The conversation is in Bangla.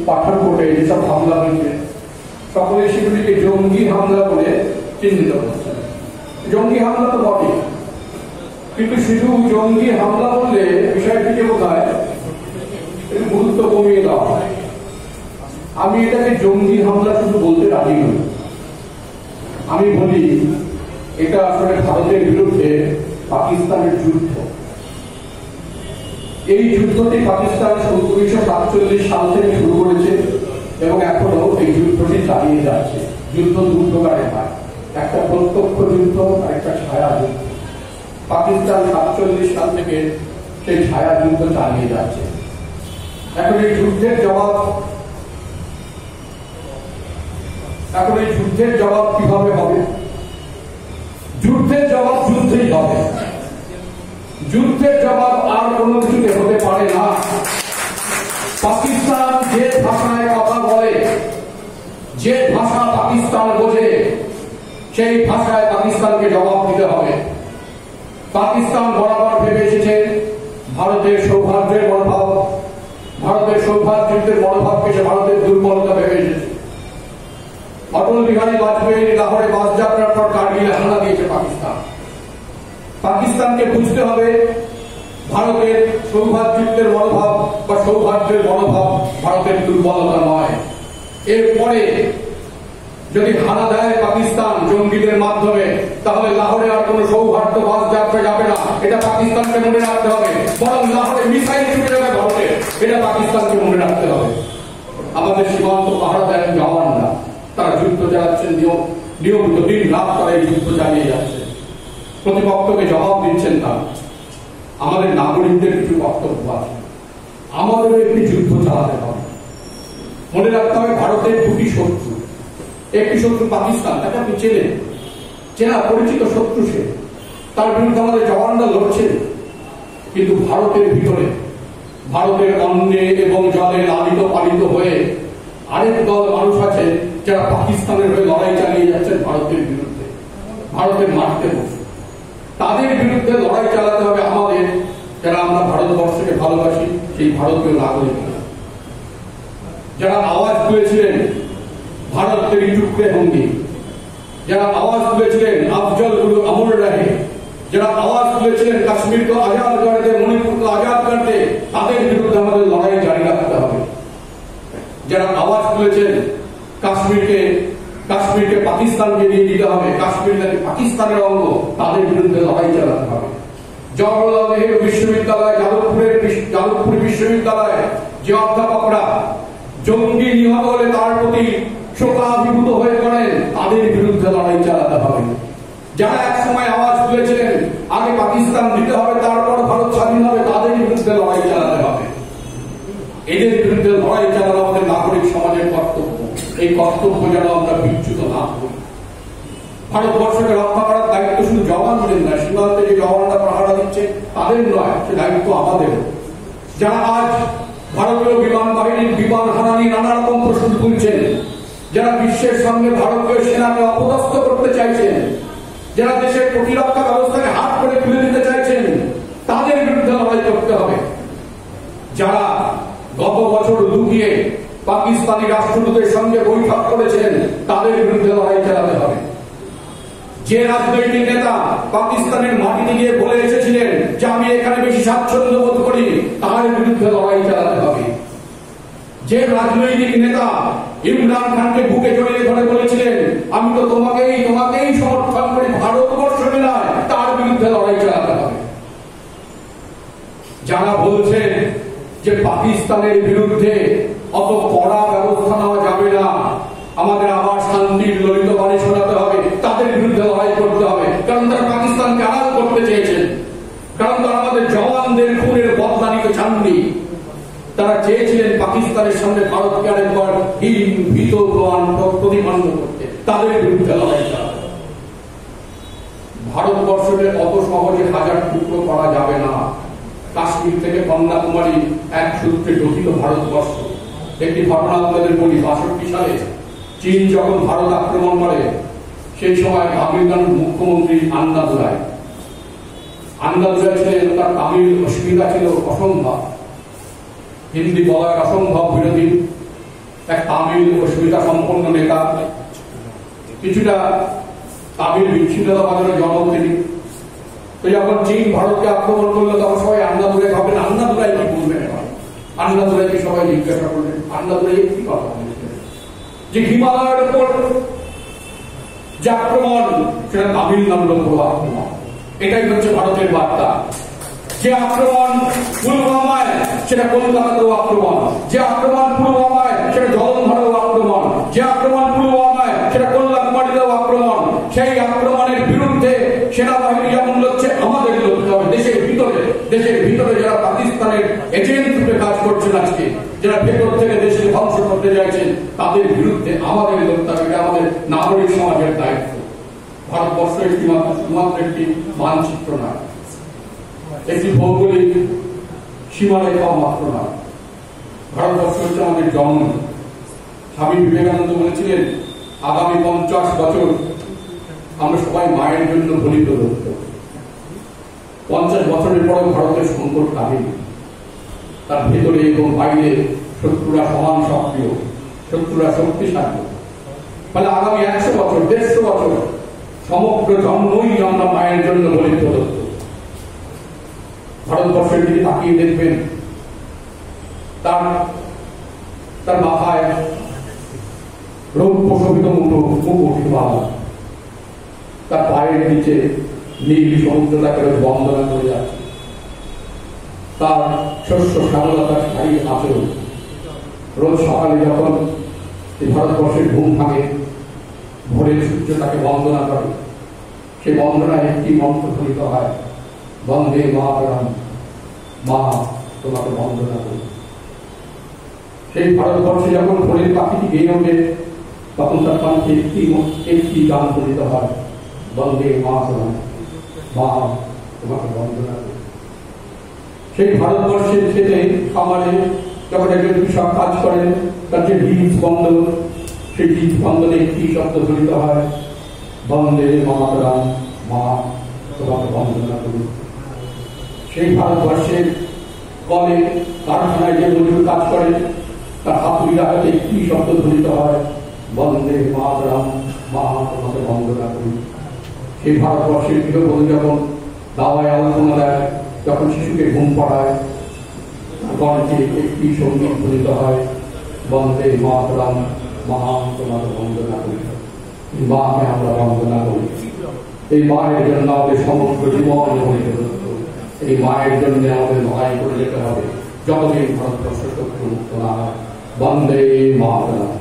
পাঠানকোটে যেসব হামলা হয়েছে সকলে সেগুলিকে জঙ্গি হামলা বলে চিহ্নিত করছে। জঙ্গি হামলা তো বটে, কিন্তু শুধু জঙ্গি হামলা বললে বিষয়টিকে বোধহয় গুরুত্ব কমিয়ে দেওয়া হয়। আমি এটাকে জঙ্গি হামলা শুধু বলতে রাজি নই। আমি বলি এটা আসলে ভারতের বিরুদ্ধে পাকিস্তানের যুদ্ধ। এই যুদ্ধটি পাকিস্তান 1947 সাল থেকে শুরু করেছে এবং এখনো এই যুদ্ধটি চালিয়ে যাচ্ছে। যুদ্ধ দু প্রকারের হয়, একটা প্রত্যক্ষ যুদ্ধ আর একটা ছায়া যুদ্ধ। পাকিস্তান 47 সাল থেকে সেই ছায়া যুদ্ধ চালিয়ে যাচ্ছে। এখন এই যুদ্ধের জবাব কিভাবে হবে? যুদ্ধের জবাব যুদ্ধেই হবে। যুদ্ধের জবাব আর কোনো কিছুতে হতে পারে না। পাকিস্তান যে ভাষায় কথা বলে, যে ভাষা পাকিস্তান বোঝে, সেই ভাষায় পাকিস্তানকে জবাব দিতে হবে। পাকিস্তান বরাবর ভেবে এসেছে ভারতের সৌহার্দ্যের মনোভাব, ভারতের সৌহার্দ্যের মনোভাবকে সে ভারতের দুর্বলতা ভেবে এসেছে। অটল বিহারী বাজপেয়ী লাহোরে বাস যাত্রার পর কারগিলে হামলা দিয়েছে পাকিস্তান। পাকিস্তানকে বুঝতে হবে ভারতের সৌহার্দ্যের মনোভাব বা সৌহার্দ্যের মনোভাব ভারতের দুর্বলতা নয়। এরপরে যদি হানা দেয় পাকিস্তান জঙ্গিদের মাধ্যমে, তাহলে লাহোরে আর কোন সৌহার্দ্য বাস যাত্রা যাবে না। এটা পাকিস্তানকে মনে রাখতে হবে। বরং লাহোরে মিসাইল ছুটে যাবে ভারতে, এটা পাকিস্তানকে মনে রাখতে হবে। আমাদের সীমান্ত পাহারা দেন জওয়ানরা, তারা যুদ্ধ চালাচ্ছেন নিয়মিত, দিন রাত তারা এই যুদ্ধ চালিয়ে যাচ্ছে। প্রতিপক্ষকে জবাব দিচ্ছেন তারা। আমাদের নাগরিকদের কিছু বক্তব্য আছে, আমাদেরও একটি যুদ্ধ চালাতে হবে। মনে রাখতে হবে ভারতের দুটি শত্রু। একটি শত্রু পাকিস্তান, তাকে আপনি চেনা পরিচিত শত্রু সে, তার বিরুদ্ধে আমাদের জওয়ানরা লড়ছেন। কিন্তু ভারতের ভিতরে, ভারতের অন্নে এবং জলে লালিত পালিত হয়ে আরেক দল মানুষ আছে যারা পাকিস্তানের হয়ে লড়াই চালিয়ে যাচ্ছেন ভারতের বিরুদ্ধে, ভারতের মারতে বসে। তাদের বিরুদ্ধে লড়াই চালাতে হবে আমাদের, যারা আমরা ভারতবর্ষকে ভালোবাসি, সেই ভারতীয় নাগরিক, যারা আওয়াজ তুলেছিলেন ভারত তেরি টুকরে হোঙ্গি, যারা আওয়াজ তুলেছিলেন আফজল গুরু অমর রহে, যারা আওয়াজ তুলেছিলেন কাশ্মীরকে আজাদ করে দে, মণিপুরকে আজাদ করে দে, তাদের বিরুদ্ধে আমাদের লড়াই জারি রাখতে হবে। যারা আওয়াজ তুলেছেন কাশ্মীরকে পাকিস্তানকে দিয়ে দিতে হবে, কাশ্মীর নাকি পাকিস্তানের অঙ্গ, তাদের বিরুদ্ধে লড়াই চালাতে হবে। জওহরলাল নেহরু বিশ্ববিদ্যালয়, যাদবপুর বিশ্ববিদ্যালয়ে যে অধ্যাপকরা জঙ্গি নিহত হলে তার প্রতি শোকাভিভূত হয়ে পড়েন, তাদের বিরুদ্ধে লড়াই চালাতে হবে। যারা এক সময় আওয়াজ তুলেছিলেন আগে পাকিস্তান দিতে হবে তারপর ভারত স্বাধীন হবে, তাদের বিরুদ্ধে লড়াই চালাতে হবে। এদের বিরুদ্ধে লড়াই চালানো আমাদের নাগরিক সমাজের কর্তব্য। এই কর্তব্য যেন আমরা বিচ্যুত না করি। ভারতবর্ষকে রক্ষা করার দায়িত্ব শুধু জওয়ানদের নয়, সীমান্তে যে জওয়ানরা পাহারা দিচ্ছে তাদের নয়, সে দায়িত্ব আমাদের। যারা আজ ভারতীয় বিমান বাহিনীর বিমান হানা নিয়ে নানা রকম প্রশ্ন তুলছেন, যারা বিশ্বের সঙ্গে ভারতীয় সেনাকে অপদস্থ করতে চাইছেন, যারা দেশের প্রতিরক্ষা ব্যবস্থাকে হাত করে তুলে দিতে চাইছেন, তাদের বিরুদ্ধে লড়াই করতে হবে। যারা গত বছর লুকিয়ে পাকিস্তানি রাষ্ট্রদূতের সঙ্গে বৈঠক করেছেন, তাদের বিরুদ্ধে লড়াই চালাতে হবে। যে রাজনৈতিক নেতা পাকিস্তানের মাটিতে গিয়ে বলে এসেছিলেন যে আমি এখানে বেশি স্বাচ্ছন্দ্য বোধ করি, তার বিরুদ্ধে লড়াই চালাতে হবে। যে রাজনৈতিক নেতা ইমরান খানকে বুকে জড়িয়ে ধরে বলেছিলেন আমি তো তোমাকেই সমর্থন করি, ভারতবর্ষকে নয়, তার বিরুদ্ধে লড়াই চালাতে হবে। যারা বলছেন যে পাকিস্তানের বিরুদ্ধে অত কড়া ব্যবস্থা নেওয়া যাবে না, আমাদের আবার শান্তির ললিত বাণী শোনাতে হবে, তাদের বিরুদ্ধে লড়াই করতে হবে। কারণ তারা পাকিস্তানকে আড়াল করতে চেয়েছেন, কারণ তারা আমাদের জওয়ানদের খুনের বদলা নিতে চাননি। তারা চেয়েছিলেন পাকিস্তানের সামনে ভারতকে আরেকবার ভীত প্রতিপন্ন করতে, তাদের বিরুদ্ধে লড়াই চালাতে হবে। ভারতবর্ষকে অত সহজে হাজার টুকরো করা যাবে না। কাশ্মীর থেকে কন্যাকুমারী এক সূত্রে গঠিত ভারতবর্ষ। একটি ঘটনা আপনাদের বলি, 62 সালে চীন যখন ভারত আক্রমণ করে, সেই সময় তামিলনাড়ুর মুখ্যমন্ত্রী আন্নাদুরাই ছিলেন। তার তামিল অসুবিধা ছিল অসম্ভব, হিন্দি বলার অসম্ভব বিরোধী তামিল অস্মিতা সম্পন্ন নেতা, কিছুটা তামিল বিচ্ছিন্নতাবাদের জনক তিনি। তো যখন চীন ভারতকে আক্রমণ করলো তখন সবাই আন্নাদুরাই ভাবলেন আন্নাদুরাই কি বলবেন, আন্নাদুরাইকে সবাই জিজ্ঞাসা করলেন আন্নাদুরাই কি কথা বলছেন যে হিমালয়ের উপর যে আক্রমণ সেটা তামিলনাড়ুর উপর আক্রমণ। এটাই হচ্ছে ভারতের বার্তা। যে আক্রমণ পুলওয়ামায় সেটা কলকাতাতেও আক্রমণ, যে আক্রমণ পুলওয়ামায় সেটা জলন্ধরেও আক্রমণ, যে আক্রমণ পুলওয়ামায় সেটা কন্যাকুমারীতেও আক্রমণ। সেই আক্রমণের বিরুদ্ধে সেনাবাহিনী যেমন লড়ছে আমাদের লড়তে হবে। দেশের ভিতরে যারা পাকিস্তানের এজেন্ট রূপে কাজ করছেন আজকে, যারা ভেতর থেকে দেশকে ধ্বংস করতে চাইছেন, তাদের বিরুদ্ধে আমাদের লড়তে হবে। এটা আমাদের নাগরিক সমাজের দায়িত্ব। ভারতবর্ষ একটি মাত্র একটি মানচিত্র না, একটি ভৌগোলিক সীমারেখা মাত্র না। ভারতবর্ষ হচ্ছে আমাদের জন্ম। স্বামী বিবেকানন্দ বলেছিলেন আগামী 50 বছর আমরা সবাই মায়ের জন্য বলিত হত। 50 বছরের পরেও ভারতের সংকট কাটেনি। তার ভেতরে এবং বাইরে শত্রুরা সমান সক্রিয়, শত্রুরা শক্তিশালী। ফলে আগামী 100 বছর 150 বছর সমগ্র জন্মই আমরা মায়ের জন্য বলিত হত। ভারতবর্ষের দিকে তাকিয়ে দেখবেন তার মাথায় রৌপ্য শোভিত মুকুট, তার পায়ের নিচে নীল সমুদ্র তাকে বন্দনা করে যাচ্ছে। তার শস্য শ্যামলতার শাড়ি আচরণ। রোজ সকালে যখন এই ভারতবর্ষের ঘুম ভাঙে, ভোরের সূর্য তাকে বন্দনা করে। সেই বন্দনায় একটি মন্ত্র ধ্বনিত হয়, বন্দে মাতরম, মা তোমাকে বন্দনা করি। সেই ভারতবর্ষে যখন ভোরের পাখিটি গেয়ে ওঠে তখন তার কণ্ঠে একটি গান ধ্বনিত হয়, বন্দে মাতরম, মা তোমাকে বন্দনা করি। সেই ভারতবর্ষের ক্ষেত্রে খামারে যখন একজন কৃষক কাজ করেন, তার যে বীজ স্পন্দন, সেই বীজ স্পন্দনে একটি শব্দ ধ্বনিত হয়, বন্দে মাতরম, মা তোমাকে বন্দনা করি। সেই ভারতবর্ষের কলে কারখানায় যে মজুর কাজ করেন, তার হাতুড়ির আঘাতে একটি শব্দ ধ্বনিত হয়, বন্দে মাতরম, মা তোমাকে বন্দনা করি। সেই ভারতবর্ষের গৃহবধূ যখন দাওয়ায় আলোচনা দেয়, যখন শিশুকে ঘুম পড়ায়, কণ্ঠে একটি সঙ্গীত ধ্বনিত হয়, বন্দে মাতরম, মা তোমাকে বন্দনা করি। মাকে আমরা বন্দনা করি। এই মায়ের জন্য আমাদের সমগ্র জীবন হয়ে, এই মায়ের জন্য আমাদের লড়াই করে যেতে হবে যতদিন ভারতবর্ষ শত্রু মুক্ত না হয়। বন্দে মাতরম।